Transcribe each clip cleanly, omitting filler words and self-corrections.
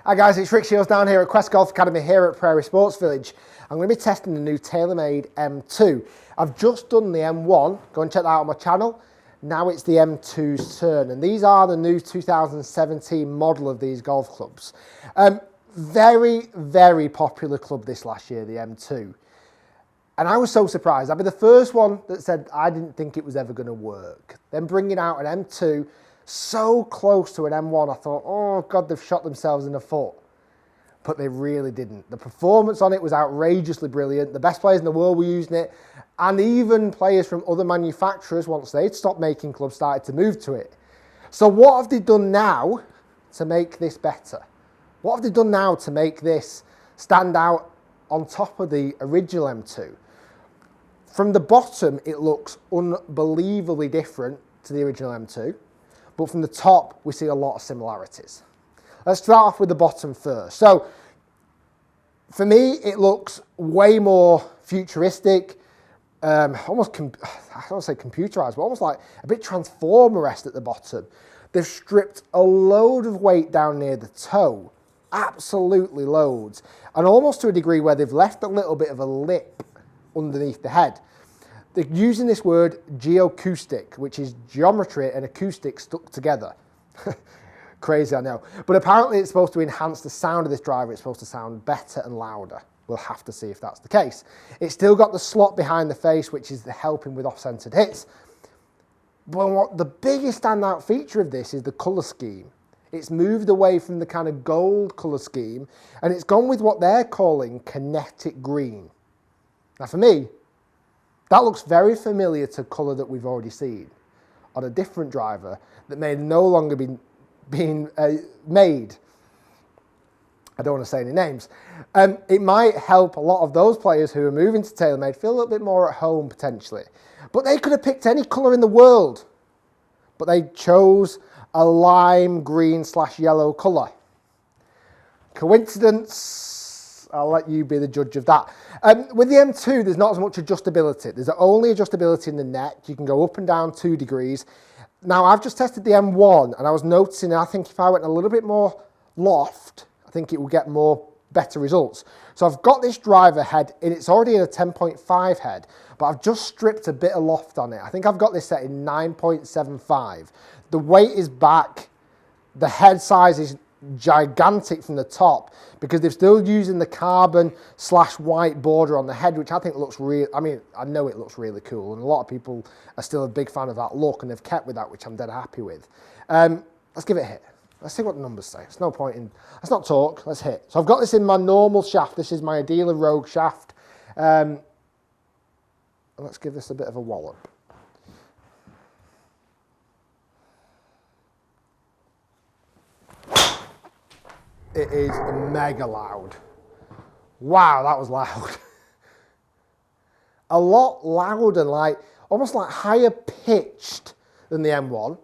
Hi guys, it's Rick Shiels down here at Quest Golf Academy here at Prairie Sports Village. I'm going to be testing the new TaylorMade M2. I've just done the M1, go and check that out on my channel. Now it's the M2's turn, and these are the new 2017 model of these golf clubs. Very, very popular club this last year, the M2. And I was so surprised. I'd be the first one that said I didn't think it was ever going to work. Then bringing out an M2 so close to an M1, I thought, oh God, they've shot themselves in the foot. But they really didn't. The performance on it was outrageously brilliant. The best players in the world were using it. And even players from other manufacturers, once they'd stopped making clubs, started to move to it. So what have they done now to make this better? What have they done now to make this stand out on top of the original M2? From the bottom, it looks unbelievably different to the original M2. But from the top, we see a lot of similarities. Let's start off with the bottom first. So, for me, it looks way more futuristic, almost, I don't want to say computerized, but almost like a bit Transformer-esque at the bottom. They've stripped a load of weight down near the toe, absolutely loads, and almost to a degree where they've left a little bit of a lip underneath the head. They're using this word geoacoustic, which is geometry and acoustic stuck together. Crazy, I know. But apparently it's supposed to enhance the sound of this driver. It's supposed to sound better and louder. We'll have to see if that's the case. It's still got the slot behind the face, which is helping with off-centered hits. But what the biggest standout feature of this is the colour scheme. It's moved away from the kind of gold colour scheme, and it's gone with what they're calling kinetic green. Now for me, that looks very familiar to colour that we've already seen on a different driver that may no longer be being made. I don't want to say any names. It might help a lot of those players who are moving to TaylorMade feel a little bit more at home potentially. But they could have picked any colour in the world. But they chose a lime green / yellow colour. Coincidence? I'll let you be the judge of that. With the M2, there's not as much adjustability. There's only adjustability in the neck. You can go up and down 2 degrees. Now, I've just tested the M1, and I was noticing, I think if I went a little bit more loft, I think it will get better results. So I've got this driver head, and it's already in a 10.5 head, but I've just stripped a bit of loft on it. I think I've got this set in 9.75. The weight is back. The head size is gigantic from the top because they're still using the carbon / white border on the head, which I think looks really, I mean, I know it looks really cool, and a lot of people are still a big fan of that look, and they've kept with that, which I'm dead happy with. Let's give it a hit. Let's see what the numbers say. It's no point in, let's not talk, let's hit. So I've got this in my normal shaft. This is my Adela Rogue shaft. Let's give this a bit of a wallop. It is mega loud. Wow, that was loud. A lot louder, like almost like higher pitched than the M1.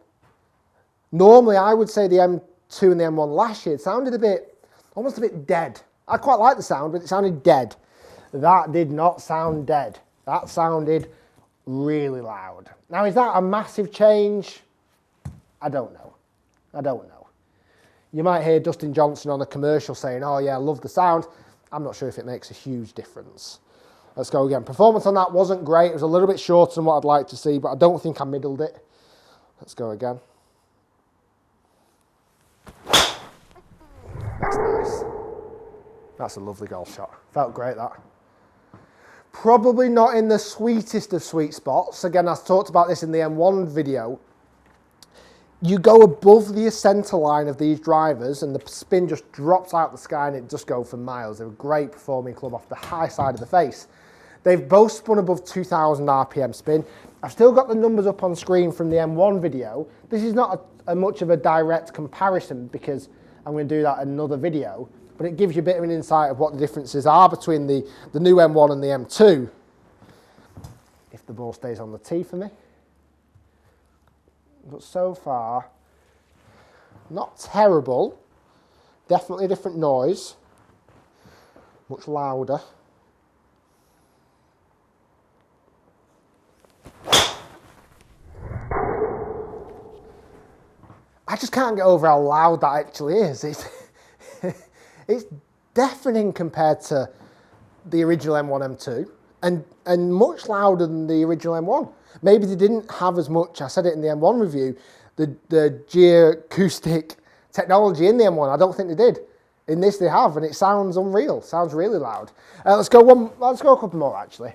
Normally, I would say the M2 and the M1 last year, it sounded almost a bit dead. I quite like the sound, but it sounded dead. That did not sound dead. That sounded really loud. Now, is that a massive change? I don't know. I don't know. You might hear Dustin Johnson on a commercial saying, oh yeah, I love the sound. I'm not sure if it makes a huge difference. Let's go again. Performance on that wasn't great. It was a little bit shorter than what I'd like to see, but I don't think I middled it. Let's go again. That's nice. That's a lovely golf shot. Felt great, that. Probably not in the sweetest of sweet spots. Again, I talked about this in the M1 video. You go above the center line of these drivers and the spin just drops out the sky and it just goes for miles. They're a great performing club off the high side of the face. They've both spun above 2,000 RPM spin. I've still got the numbers up on screen from the M1 video. This is not much of a direct comparison because I'm going to do that in another video, but it gives you a bit of an insight of what the differences are between the new M1 and the M2. If the ball stays on the tee for me. But so far, not terrible. Definitely a different noise. Much louder. I just can't get over how loud that actually is. It's deafening compared to the original M1, M2, and much louder than the original M1. Maybe they didn't have as much, I said it in the M1 review, the geoacoustic technology in the M1. I don't think they did. In this they have, and it sounds unreal, sounds really loud. Let's go a couple more actually.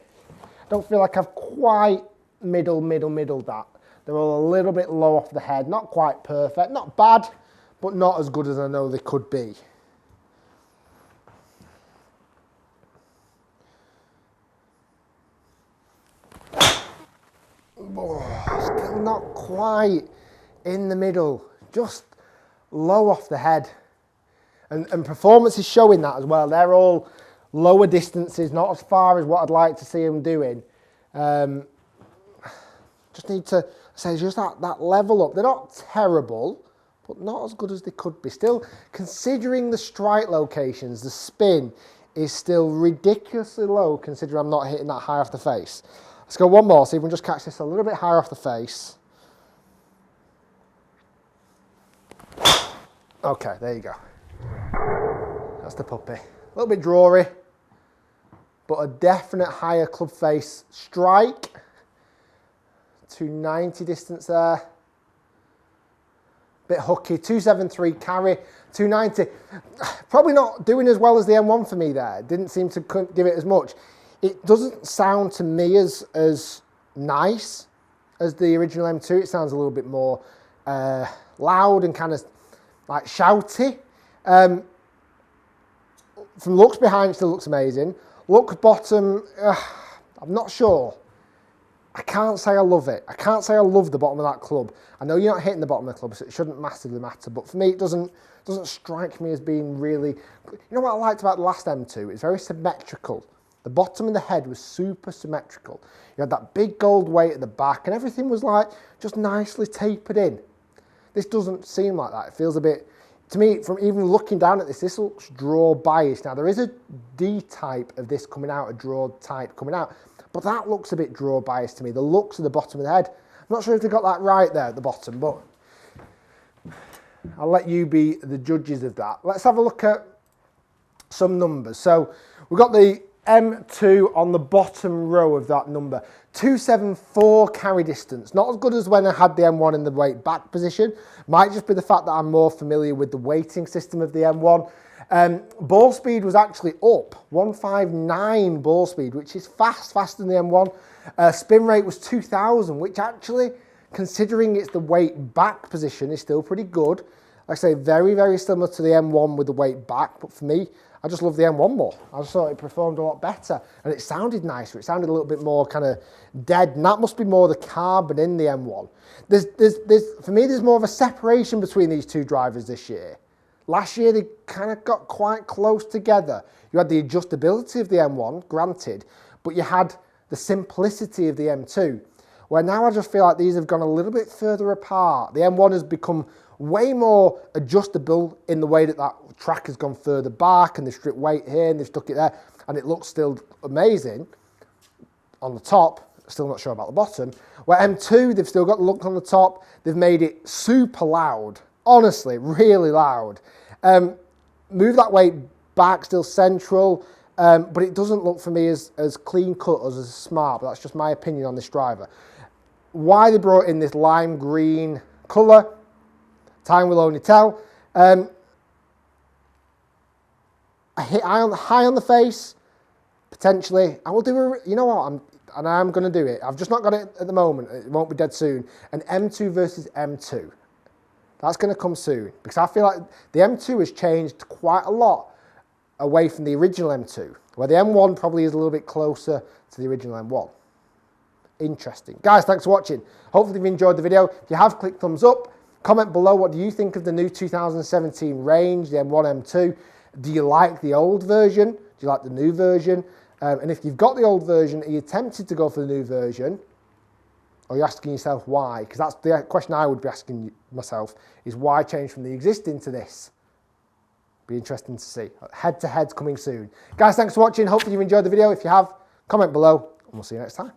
Don't feel like I've quite middled that. They're all a little bit low off the head, not quite perfect, not bad, but not as good as I know they could be. Oh, still not quite in the middle, just low off the head. And performance is showing that as well. They're all lower distances, not as far as what I'd like to see them doing. Just need to say just that level up. They're not terrible, but not as good as they could be. Still, considering the strike locations, the spin is still ridiculously low considering I'm not hitting that high off the face. Let's go one more, see if we can just catch this a little bit higher off the face. Okay, there you go. That's the puppy. A little bit drawy, but a definite higher club face strike. 290 distance there. Bit hooky, 273 carry, 290. Probably not doing as well as the M1 for me there. Didn't seem to give it as much. It doesn't sound to me as nice as the original M2. It sounds a little bit more loud and kind of like shouty. From looks behind, it still looks amazing. Look bottom, I'm not sure. I can't say I love it. I can't say I love the bottom of that club. I know you're not hitting the bottom of the club, so it shouldn't massively matter. But for me, it doesn't strike me as being really... You know what I liked about the last M2? It's very symmetrical. The bottom of the head was super symmetrical. You had that big gold weight at the back, and everything was like just nicely tapered in. This doesn't seem like that. It feels a bit... To me, from even looking down at this looks draw biased. Now, there is a D type of this coming out, a draw type coming out, but that looks a bit draw biased to me. The looks of the bottom of the head. I'm not sure if they got that right there at the bottom, but I'll let you be the judges of that. Let's have a look at some numbers. So we've got the M2 on the bottom row of that number. 274 carry distance. Not as good as when I had the M1 in the weight back position. Might just be the fact that I'm more familiar with the weighting system of the M1. Ball speed was actually up, 159 ball speed, which is faster than the M1. Spin rate was 2000, which actually, considering it's the weight back position, is still pretty good. Like I say, very, very similar to the M1 with the weight back, but for me, I just love the M1 more. I just thought it performed a lot better, and it sounded nicer. It sounded a little bit more kind of dead, and that must be more the carbon in the M1. For me, there's more of a separation between these two drivers this year. Last year, they kind of got quite close together. You had the adjustability of the M1, granted, but you had the simplicity of the M2, where now I just feel like these have gone a little bit further apart. The M1 has become way more adjustable in the way that track has gone further back, and they've stripped weight here and they've stuck it there, and it looks still amazing on the top. Still not sure about the bottom. Where M2, they've still got the look on the top. They've made it super loud. Honestly, really loud. Move that weight back, still central, but it doesn't look for me as clean cut as smart, but that's just my opinion on this driver. Why they brought in this lime green colour, time will only tell. I hit high on the face, potentially. I will do you know what, I'm going to do it. I've just not got it at the moment. It won't be dead soon. An M2 versus M2. That's going to come soon, because I feel like the M2 has changed quite a lot away from the original M2, where the M1 probably is a little bit closer to the original M1. Interesting. Guys, thanks for watching. Hopefully you've enjoyed the video. If you have, click thumbs up. Comment below, what do you think of the new 2017 range, the M1, M2? Do you like the old version? Do you like the new version? And if you've got the old version, are you tempted to go for the new version? Or are you asking yourself why? Because that's the question I would be asking myself, is why change from the existing to this? Be interesting to see. Head-to-head's coming soon. Guys, thanks for watching. Hopefully you've enjoyed the video. If you have, comment below, and we'll see you next time.